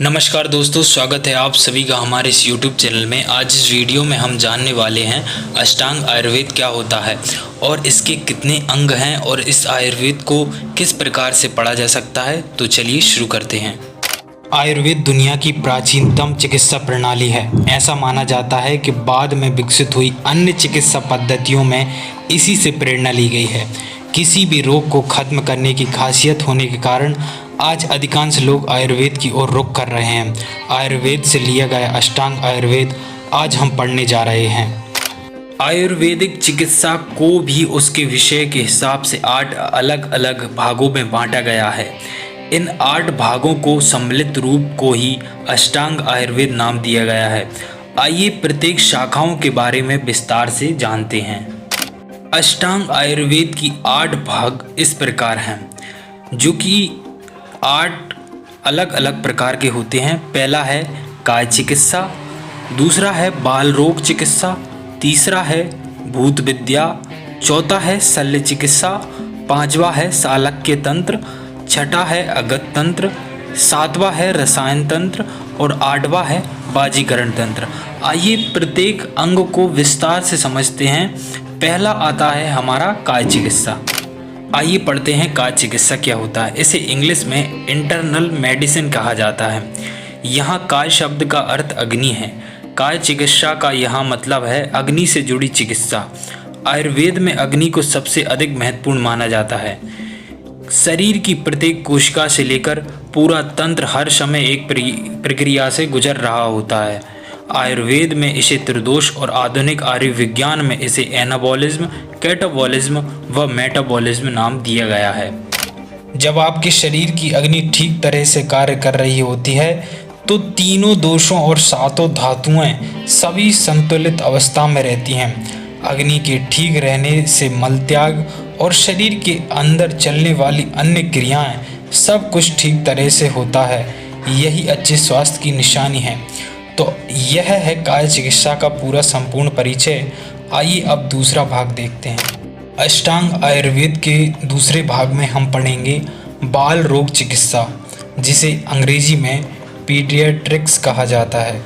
नमस्कार दोस्तों, स्वागत है आप सभी का हमारे इस YouTube चैनल में। आज इस वीडियो में हम जानने वाले हैं अष्टांग आयुर्वेद क्या होता है और इसके कितने अंग हैं और इस आयुर्वेद को किस प्रकार से पढ़ा जा सकता है। तो चलिए शुरू करते हैं। आयुर्वेद दुनिया की प्राचीनतम चिकित्सा प्रणाली है। ऐसा माना जाता है कि बाद में विकसित हुई अन्य चिकित्सा पद्धतियों में इसी से प्रेरणा ली गई है। किसी भी रोग को खत्म करने की खासियत होने के कारण आज अधिकांश लोग आयुर्वेद की ओर रुख कर रहे हैं। आयुर्वेद से लिया गया अष्टांग आयुर्वेद आज हम पढ़ने जा रहे हैं। आयुर्वेदिक चिकित्सा को भी उसके विषय के हिसाब से 8 अलग अलग भागों में बांटा गया है। इन 8 भागों को सम्मिलित रूप को ही अष्टांग आयुर्वेद नाम दिया गया है। आइए प्रत्येक शाखाओं के बारे में विस्तार से जानते हैं। अष्टांग आयुर्वेद की 8 भाग इस प्रकार हैं, जो कि 8 अलग अलग प्रकार के होते हैं। पहला है काय चिकित्सा, दूसरा है बाल रोग चिकित्सा, तीसरा है भूत विद्या, चौथा है शल्य चिकित्सा, पांचवा है शालक्य तंत्र, छठा है अगत तंत्र, सातवां है रसायन तंत्र और 8वां है बाजीकरण तंत्र। आइए प्रत्येक अंग को विस्तार से समझते हैं। पहला आता है हमारा काय चिकित्सा। आइए पढ़ते हैं काय चिकित्सा क्या होता है। इसे इंग्लिश में इंटरनल मेडिसिन कहा जाता है। यहाँ काय शब्द का अर्थ अग्नि है। काय चिकित्सा का यहाँ मतलब है अग्नि से जुड़ी चिकित्सा। आयुर्वेद में अग्नि को सबसे अधिक महत्वपूर्ण माना जाता है। शरीर की प्रत्येक कोशिका से लेकर पूरा तंत्र हर समय एक प्रक्रिया से गुजर रहा होता है। आयुर्वेद में इसे त्रिदोष और आधुनिक आयुर्विज्ञान में इसे एनाबॉलिज्म, कैटाबॉलिज्म व मेटाबॉलिज्म नाम दिया गया है। जब आपके शरीर की अग्नि ठीक तरह से कार्य कर रही होती है तो तीनों दोषों और 7 धातुएं सभी संतुलित अवस्था में रहती हैं। अग्नि के ठीक रहने से मल त्याग और शरीर के अंदर चलने वाली अन्य क्रियाएं सब कुछ ठीक तरह से होता है। यही अच्छे स्वास्थ्य की निशानी है। तो यह है काय चिकित्सा का पूरा संपूर्ण परिचय। आइए अब दूसरा भाग देखते हैं। अष्टांग आयुर्वेद के दूसरे भाग में हम पढ़ेंगे बाल रोग चिकित्सा, जिसे अंग्रेजी में पीडियाट्रिक्स कहा जाता है।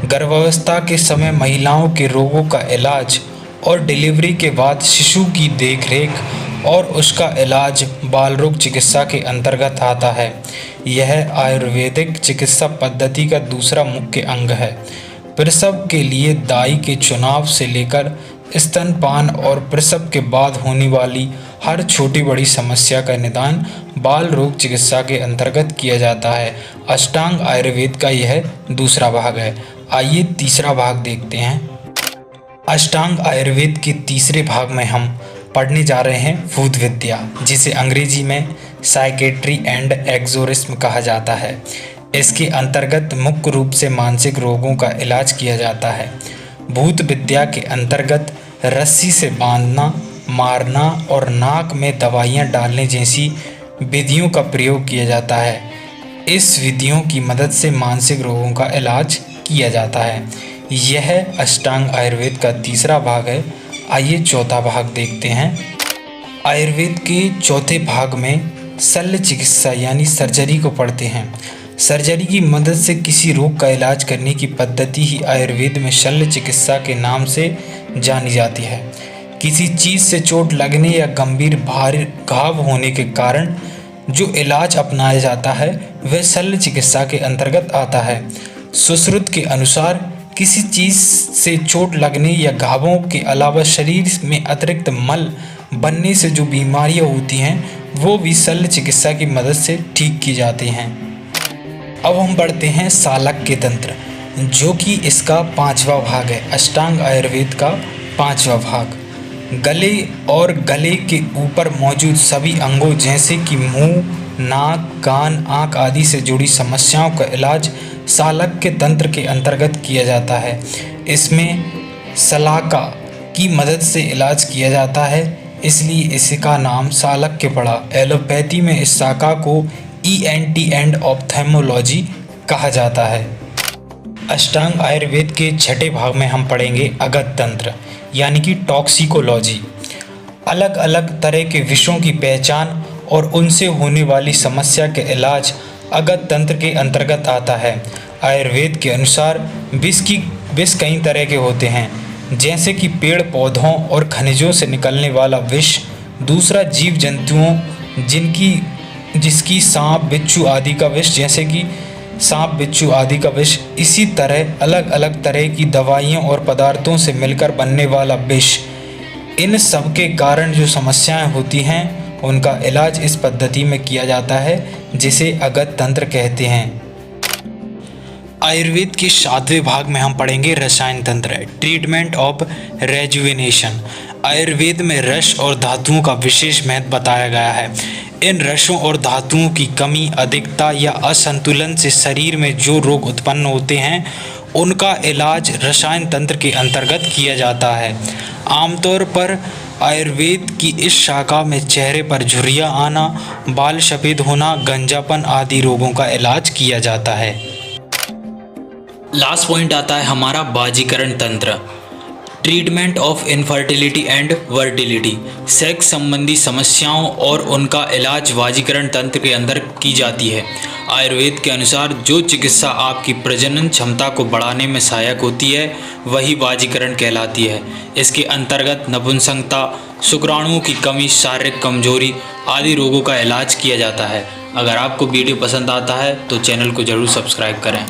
गर्भावस्था के समय महिलाओं के रोगों का इलाज और डिलीवरी के बाद शिशु की देखरेख और उसका इलाज बाल रोग चिकित्सा के अंतर्गत आता है। यह आयुर्वेदिक चिकित्सा पद्धति का दूसरा मुख्य अंग है। प्रसव के लिए दाई के चुनाव से लेकर स्तनपान और प्रसव के बाद होने वाली हर छोटी बड़ी समस्या का निदान बाल रोग चिकित्सा के अंतर्गत किया जाता है। अष्टांग आयुर्वेद का यह दूसरा भाग है। आइए तीसरा भाग देखते हैं। अष्टांग आयुर्वेद के तीसरे भाग में हम पढ़ने जा रहे हैं भूत विद्या, जिसे अंग्रेजी में साइकेट्री एंड एक्सोरिस्म कहा जाता है। इसके अंतर्गत मुख्य रूप से मानसिक रोगों का इलाज किया जाता है। भूत विद्या के अंतर्गत रस्सी से बांधना, मारना और नाक में दवाइयाँ डालने जैसी विधियों का प्रयोग किया जाता है। इस विधियों की मदद से मानसिक रोगों का इलाज किया जाता है। यह अष्टांग आयुर्वेद का तीसरा भाग है। आइए चौथा भाग देखते हैं। आयुर्वेद के चौथे भाग में शल्य चिकित्सा यानी सर्जरी को पढ़ते हैं। सर्जरी की मदद से किसी रोग का इलाज करने की पद्धति ही आयुर्वेद में शल्य चिकित्सा के नाम से जानी जाती है। किसी चीज़ से चोट लगने या गंभीर भारी घाव होने के कारण जो इलाज अपनाया जाता है वह शल्य चिकित्सा के अंतर्गत आता है। सुश्रुत के अनुसार किसी चीज़ से चोट लगने या घावों के अलावा शरीर में अतिरिक्त मल बनने से जो बीमारियां होती हैं वो भी शल्य चिकित्सा की मदद से ठीक की जाती हैं। अब हम पढ़ते हैं शालक्य तंत्र, जो कि इसका 5वां भाग है। अष्टांग आयुर्वेद का 5वां भाग। गले और गले के ऊपर मौजूद सभी अंगों जैसे कि मुंह, नाक, कान, आँख आदि से जुड़ी समस्याओं का इलाज शालक्य तंत्र के अंतर्गत किया जाता है। इसमें शलाका की मदद से इलाज किया जाता है, इसलिए इसका नाम शालक्य पड़ा। एलोपैथी में इस शाखा को ENT एंड ऑप्थेल्मोलॉजी कहा जाता है। अष्टांग आयुर्वेद के छठे भाग में हम पढ़ेंगे अगत तंत्र यानी कि टॉक्सिकोलॉजी। अलग अलग तरह के विषयों की पहचान और उनसे होने वाली समस्या के इलाज अगत तंत्र के अंतर्गत आता है। आयुर्वेद के अनुसार विष कई तरह के होते हैं, जैसे कि पेड़ पौधों और खनिजों से निकलने वाला विष, दूसरा जीव जंतुओं जिसकी सांप बिच्छू आदि का विष, जैसे कि सांप बिच्छू आदि का विष। इसी तरह अलग अलग तरह की दवाइयों और पदार्थों से मिलकर बनने वाला विष। इन सब के कारण जो समस्याएं होती हैं उनका इलाज इस पद्धति में किया जाता है, जिसे अगत तंत्र कहते हैं। आयुर्वेद के 7वें भाग में हम पढ़ेंगे रसायन तंत्र, ट्रीटमेंट ऑफ रेजुविनेशन। आयुर्वेद में रस और धातुओं का विशेष महत्व बताया गया है। इन रसों और धातुओं की कमी, अधिकता या असंतुलन से शरीर में जो रोग उत्पन्न होते हैं उनका इलाज रसायन तंत्र के अंतर्गत किया जाता है। आमतौर पर आयुर्वेद की इस शाखा में चेहरे पर झुर्रियाँ आना, बाल सफ़ेद होना, गंजापन आदि रोगों का इलाज किया जाता है। लास्ट पॉइंट आता है हमारा बाजीकरण तंत्र, treatment of infertility and virility. Sex संबंधी समस्याओं और उनका इलाज बाजीकरण तंत्र के अंदर की जाती है। आयुर्वेद के अनुसार जो चिकित्सा आपकी प्रजनन क्षमता को बढ़ाने में सहायक होती है वही बाजीकरण कहलाती है। इसके अंतर्गत नपुंसकता, शुक्राणुओं की कमी, शारीरिक कमजोरी आदि रोगों का इलाज किया जाता है। अगर आपको वीडियो पसंद आता है तो चैनल को ज़रूर सब्सक्राइब करें।